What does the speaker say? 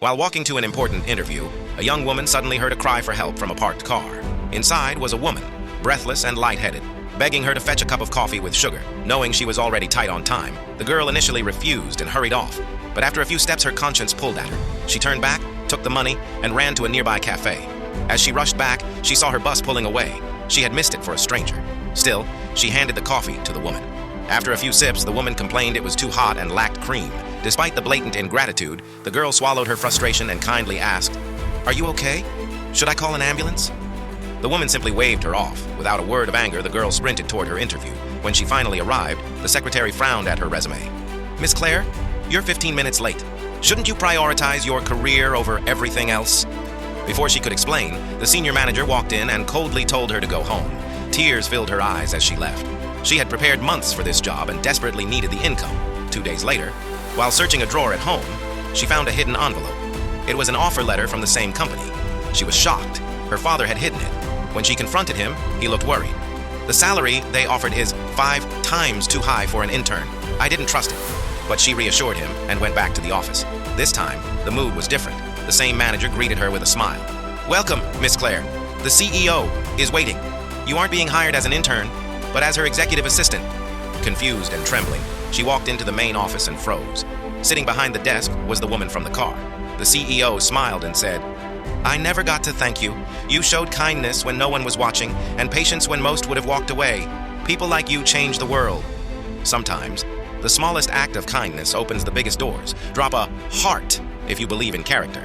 While walking to an important interview, a young woman suddenly heard a cry for help from a parked car. Inside was a woman, breathless and lightheaded, begging her to fetch a cup of coffee with sugar. Knowing she was already tight on time, the girl initially refused and hurried off. But after a few steps, her conscience pulled at her. She turned back, took the money, and ran to a nearby cafe. As she rushed back, she saw her bus pulling away. She had missed it for a stranger. Still, she handed the coffee to the woman. After a few sips, the woman complained it was too hot and lacked cream. Despite the blatant ingratitude, the girl swallowed her frustration and kindly asked, "Are you okay? Should I call an ambulance?" The woman simply waved her off. Without a word of anger, the girl sprinted toward her interview. When she finally arrived, the secretary frowned at her resume. "Miss Clare, you're 15 minutes late. Shouldn't you prioritize your career over everything else?" Before she could explain, the senior manager walked in and coldly told her to go home. Tears filled her eyes as she left. She had prepared months for this job and desperately needed the income. 2 days later, while searching a drawer at home, she found a hidden envelope. It was an offer letter from the same company. She was shocked. Her father had hidden it. When she confronted him, he looked worried. "The salary they offered is 5 times too high for an intern. I didn't trust it." But she reassured him and went back to the office. This time, the mood was different. The same manager greeted her with a smile. "Welcome, Miss Clare. The CEO is waiting. You aren't being hired as an intern, but as her executive assistant." Confused and trembling, she walked into the main office and froze. Sitting behind the desk was the woman from the car. The CEO smiled and said, "I never got to thank you. You showed kindness when no one was watching, and patience when most would have walked away. People like you change the world." Sometimes, the smallest act of kindness opens the biggest doors. Drop a heart if you believe in character.